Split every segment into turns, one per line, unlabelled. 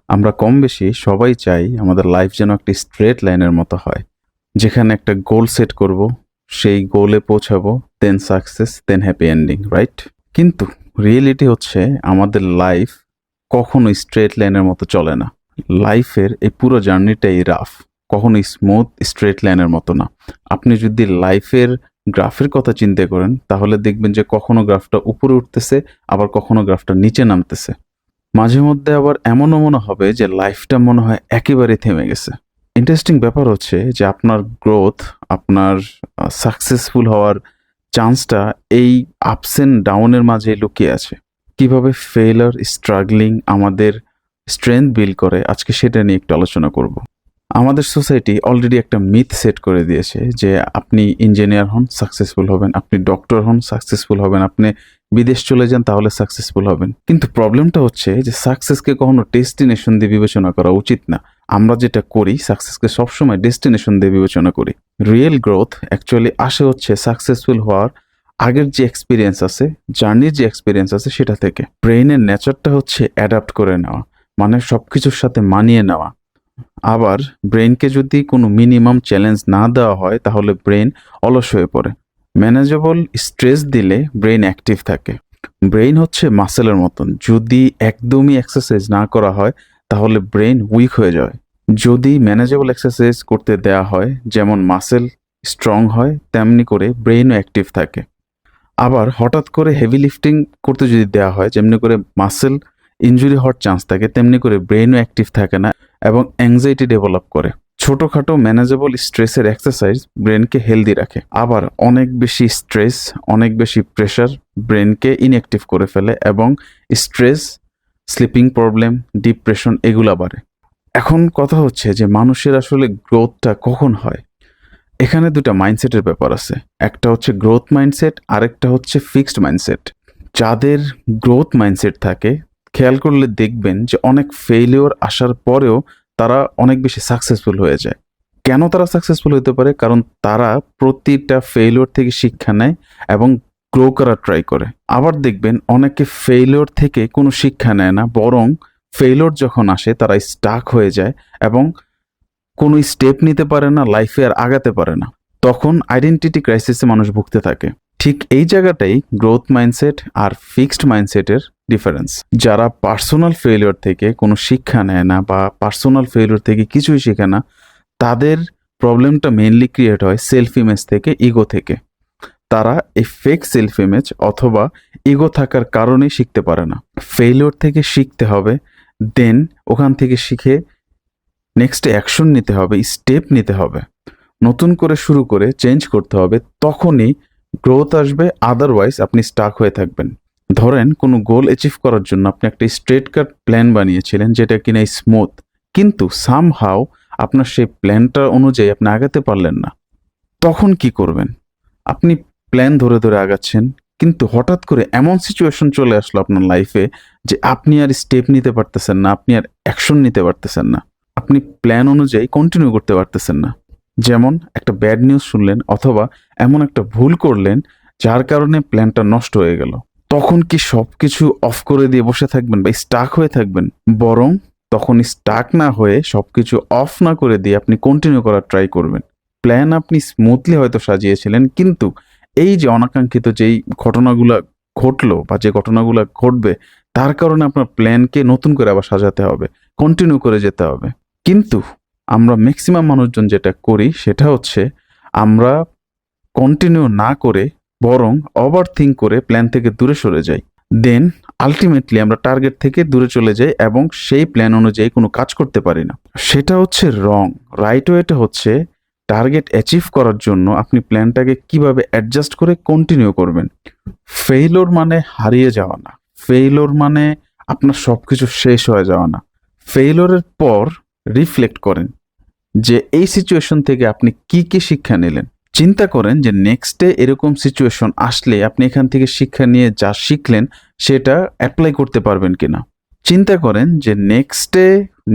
আমরা কম বেশি সবাই চাই আমাদের লাইফ যেন একটা স্ট্রেট লাইনের মতো হয়, যেখানে একটা গোল সেট করব, সেই গোলে পৌঁছাবো, দেন সাকসেস, দেন হ্যাপি এন্ডিং, রাইট? কিন্তু রিয়েলিটি হচ্ছে আমাদের লাইফ কখনো স্ট্রেট লাইনের মতো চলে না। লাইফের এই পুরো জার্নিটাই রাফ, কখনো স্মুথ স্ট্রেট লাইনের মতো না। আপনি যদি লাইফের গ্রাফের কথা চিন্তা করেন তাহলে দেখবেন যে কখনো গ্রাফটা উপরে উঠতেছে, আবার কখনো গ্রাফটা নিচে নামতেছে। মাঝে মধ্যে আবার এমনও মনে হবে যে লাইফটা মনে হয় একেবারে থেমে গেছে। ইন্টারেস্টিং ব্যাপার হচ্ছে যে আপনার গ্রোথ, আপনার সাকসেসফুল হওয়ার চান্সটা এই আপস অ্যান্ড ডাউনের মাঝে লুকিয়ে আছে। কিভাবে ফেইলার, স্ট্রাগলিং আমাদের স্ট্রেংথ বিল্ড করে, আজকে সেটা নিয়ে একটু আলোচনা করব। আমাদের সোসাইটি অলরেডি একটা মিথ সেট করে দিয়েছে যে আপনি ইঞ্জিনিয়ার হন সাকসেসফুল হবেন, আপনি ডক্টর হন সাকসেসফুল হবেন, আপনি বিদেশ চলে যান তাহলে সাকসেসফুল হবেন। কিন্তু প্রবলেমটা হচ্ছে যে সাকসেসকে কখনো ডেস্টিনেশন দিয়ে বিবেচনা করা উচিত না। আমরা যেটা করি, সাকসেসকে সবসময় ডেস্টিনেশন দিয়ে বিবেচনা করি। রিয়েল গ্রোথ অ্যাকচুয়ালি আসে হচ্ছে সাকসেসফুল হওয়ার আগের যে এক্সপিরিয়েন্স আছে, জার্নির যে এক্সপিরিয়েন্স আছে সেটা থেকে। ব্রেইনের নেচারটা হচ্ছে অ্যাডাপ্ট করে নেওয়া, মানে সবকিছুর সাথে মানিয়ে নেওয়া। আবার ব্রেনকে যদি কোনো মিনিমাম চ্যালেঞ্জ না দেওয়া হয় তাহলে ব্রেন অলস হয়ে পড়ে। ম্যানেজেবল স্ট্রেস দিলে ব্রেন অ্যাক্টিভ থাকে। ব্রেন হচ্ছে মাসেলের মতন, যদি একদমই এক্সারসাইজ না করা হয় তাহলে ব্রেন উইক হয়ে যায়। যদি ম্যানেজেবল এক্সারসাইজ করতে দেয়া হয়, যেমন মাসেল স্ট্রং হয় তেমনি করে ব্রেনও অ্যাক্টিভ থাকে। আবার হঠাৎ করে হেভি লিফটিং করতে যদি দেওয়া হয়, যেমনি করে মাসেল ইনজুরি হওয়ার চান্স থাকে, তেমনি করে ব্রেনও অ্যাক্টিভ থাকে না এবং অ্যাংজাইটি ডেভেলপ করে। ছোটোখাটো ম্যানেজেবল স্ট্রেসের এক্সারসাইজ ব্রেনকে হেলদি রাখে। আবার অনেক বেশি স্ট্রেস, অনেক বেশি প্রেশার ব্রেনকে ইনঅ্যাক্টিভ করে ফেলে এবং স্ট্রেস, স্লিপিং প্রবলেম, ডিপ্রেশন এগুলা বাড়ে। এখন কথা হচ্ছে যে মানুষের আসলে গ্রোথটা কখন হয়। এখানে দুটা মাইন্ডসেটের ব্যাপার আছে, একটা হচ্ছে গ্রোথ মাইন্ডসেট, আরেকটা হচ্ছে ফিক্সড মাইন্ডসেট। যাদের গ্রোথ মাইন্ডসেট থাকে, খেয়াল করলে দেখবেন যে অনেক ফেইলিওর আসার পরেও তারা অনেক বেশি সাকসেসফুল হয়ে যায়। কেন তারা সাকসেসফুল হতে পারে? কারণ তারা প্রতিটা ফেইলিওর থেকে শিক্ষা নেয় এবং গ্রো করার ট্রাই করে। আবার দেখবেন অনেকে ফেইলিওর থেকে কোনো শিক্ষা নেয় না, বরং ফেইলিওর যখন আসে তারা স্টাক হয়ে যায় এবং কোনো স্টেপ নিতে পারে না, লাইফে আর আগাতে পারে না। তখন আইডেন্টিটি ক্রাইসিসে মানুষ ভুগতে থাকে। ঠিক এই জায়গাটাই গ্রোথ মাইন্ডসেট আর ফিক্সড মাইন্ডসেটের ডিফারেন্স। যারা পার্সোনাল ফেলিওর থেকে কোনো শিক্ষা নেয় না বা পার্সোনাল ফেলিওর থেকে কিছুই শেখে না, তাদের প্রবলেমটা মেইনলি ক্রিয়েট হয় সেলফ ইমেজ থেকে, ইগো থেকে। তারা এই ফেক সেলফ ইমেজ অথবা ইগো থাকার কারণেই শিখতে পারে না। ফেলিওর থেকে শিখতে হবে, দেন ওখান থেকে শিখে নেক্সটে অ্যাকশন নিতে হবে, স্টেপ নিতে হবে, নতুন করে শুরু করে চেঞ্জ করতে হবে, তখনই গ্রোথ আসবে। আদারওয়াইজ আপনি স্টাক হয়ে থাকবেন। ধরেন কোনো গোল অ্যাচিভ করার জন্য আপনি একটা স্ট্রেট কাট প্ল্যান বানিয়েছিলেন যেটা কিনা স্মুথ, কিন্তু সামহাও আপনার সেই প্ল্যানটা অনুযায়ী আপনি আগাতে পারলেন না। তখন কি করবেন? আপনি প্ল্যান ধরে ধরে আগাচ্ছেন, কিন্তু হঠাৎ করে এমন সিচুয়েশন চলে আসলো আপনার লাইফে যে আপনি আর স্টেপ নিতে পারতেছেন না, আপনি আর অ্যাকশন নিতে পারতেছেন না, আপনি প্ল্যান অনুযায়ী কন্টিনিউ করতে পারতেছেন না। যেমন একটা ব্যাড নিউজ শুনলেন অথবা এমন একটা ভুল করলেন যার কারণে প্ল্যানটা নষ্ট হয়ে গেল। তখন কি সব কিছু অফ করে দিয়ে বসে থাকবেন বা স্টাক হয়ে থাকবেন? বরং তখন স্টাক না হয়ে সব কিছু অফ না করে দিয়ে আপনি কন্টিনিউ করার ট্রাই করবেন। প্ল্যান আপনি স্মুথলি হয়তো সাজিয়েছিলেন, কিন্তু এই যে অনাকাঙ্ক্ষিত যেই ঘটনাগুলো ঘটলো বা যে ঘটনাগুলো ঘটবে, তার কারণে আপনার প্ল্যানকে নতুন করে আবার সাজাতে হবে, কন্টিনিউ করে যেতে হবে। কিন্তু আমরা ম্যাক্সিমাম মানুষজন যেটা করি সেটা হচ্ছে আমরা কন্টিনিউ না করে বরং ওভার থিঙ্ক করে প্ল্যান থেকে দূরে সরে যাই। দেন আলটিমেটলি আমরা টার্গেট থেকে দূরে চলে যাই এবং সেই প্ল্যান অনুযায়ী কোনো কাজ করতে পারি না। সেটা হচ্ছে রং। রাইট ওয়েটা হচ্ছে টার্গেট অ্যাচিভ করার জন্য আপনি প্ল্যানটাকে কিভাবে অ্যাডজাস্ট করে কন্টিনিউ করবেন। ফেইলোর মানে হারিয়ে যাওয়া না, ফেইলোর মানে আপনার সব কিছু শেষ হয়ে যাওয়া না। ফেইলোরের পর রিফ্লেক্ট করেন যে এই সিচুয়েশন থেকে আপনি কি কি শিক্ষা নিলেন। চিন্তা করেন যে নেক্সটে এরকম সিচুয়েশন আসলে আপনি এখান থেকে শিক্ষা নিয়ে যা শিখলেন সেটা অ্যাপ্লাই করতে পারবেন কিনা। চিন্তা করেন যে নেক্সটে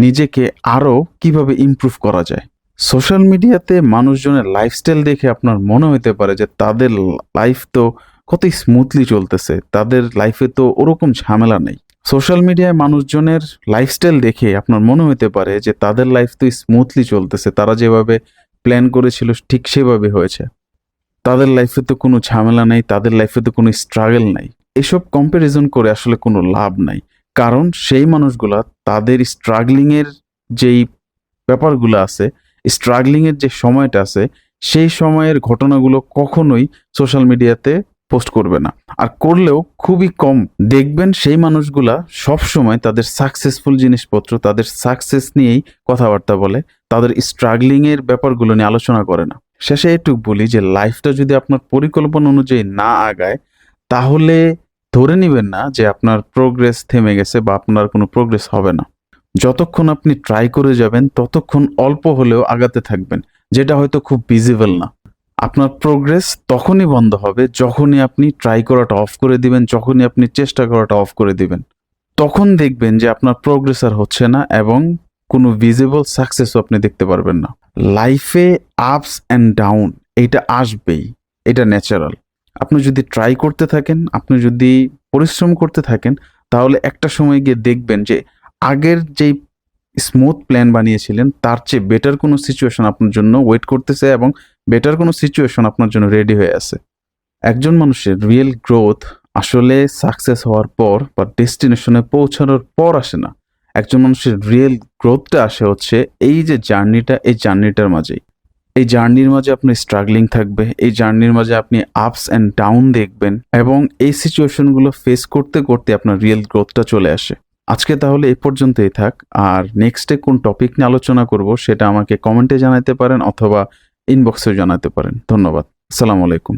নিজেকে আরও কিভাবে ইমপ্রুভ করা যায়। সোশ্যাল মিডিয়াতে মানুষজনের লাইফস্টাইল দেখে আপনার মনে হতে পারে যে তাদের লাইফ তো কত স্মুথলি চলতেছে, তাদের লাইফে তো ওরকম ঝামেলা নেই। সোশ্যাল মিডিয়ায় মানুষজনের লাইফস্টাইল দেখে আপনার মনে হতে পারে যে তাদের লাইফ তো স্মুথলি চলতেছে, তারা যেভাবে প্ল্যান করেছিল ঠিক সেভাবে হয়েছে, তাদের লাইফে তো কোনো ঝামেলা নাই, তাদের লাইফে তো কোনো স্ট্রাগল নাই। এসব কম্প্যারিজন করে আসলে কোনো লাভ নাই, কারণ সেই মানুষগুলা তাদের স্ট্রাগলিংয়ের যেই ব্যাপারগুলো আছে, স্ট্রাগলিংয়ের যে সময়টা আছে, সেই সময়ের ঘটনাগুলো কখনোই সোশ্যাল মিডিয়াতে পোস্ট করবে না, আর করলেও খুবই কম। দেখবেন সেই মানুষগুলা সব সময় তাদের সাকসেসফুল জিনিসপত্র, তাদের সাকসেস নিয়েই কথাবার্তা বলে, তাদের স্ট্রাগলিংয়ের ব্যাপারগুলো নিয়ে আলোচনা করে না। শেষে এটুক বলি যে লাইফটা যদি আপনার পরিকল্পনা অনুযায়ী না আগায়, তাহলে ধরে নেবেন না যে আপনার প্রোগ্রেস থেমে গেছে বা আপনার কোনো প্রোগ্রেস হবে না। যতক্ষণ আপনি ট্রাই করে যাবেন ততক্ষণ অল্প হলেও আগাতে থাকবেন, যেটা হয়তো খুব ভিজিবল না। আপনার প্রোগ্রেস তখনই বন্ধ হবে যখনই আপনি ট্রাই করাটা অফ করে দিবেন, যখনই আপনি চেষ্টা করাটা অফ করে দিবেন। তখন দেখবেন যে আপনার প্রোগ্রেস আর হচ্ছে না এবং কোনো ভিজিবল সাকসেসও আপনি দেখতে পারবেন না। লাইফে আপস অ্যান্ড ডাউন এইটা আসবেই, এটা ন্যাচারাল। আপনি যদি ট্রাই করতে থাকেন, আপনি যদি পরিশ্রম করতে থাকেন, তাহলে একটা সময় গিয়ে দেখবেন যে আগের যেই স্মুথ প্ল্যান বানিয়েছিলেন তার চেয়ে বেটার কোনো সিচুয়েশন আপনার জন্য ওয়েট করতেছে এবং বেটার কোনো সিচুয়েশন আপনার জন্য রেডি হয়ে আছে। একজন মানুষের রিয়েল গ্রোথ আসলে সাকসেস হওয়ার পর বা ডেস্টিনেশনে পৌঁছানোর পর আসে না। একজন মানুষের রিয়েল গ্রোথটা আসে হচ্ছে এই যে জার্নিটা, এই জার্নিটার মাঝেই। এই জার্নির মাঝে আপনি স্ট্রাগলিং থাকবে, এই জার্নির মাঝে আপনি আপস অ্যান্ড ডাউন দেখবেন এবং এই সিচুয়েশনগুলো ফেস করতে করতে আপনার রিয়েল গ্রোথটা চলে আসে। আজকে তাহলে এই পর্যন্তই থাক, আর নেক্সটে কোন টপিক নিয়ে আলোচনা করব সেটা আমাকে কমেন্টে জানাতে পারেন অথবা ইনবক্সেও জানাতে পারেন। ধন্যবাদ। আসসালামু আলাইকুম।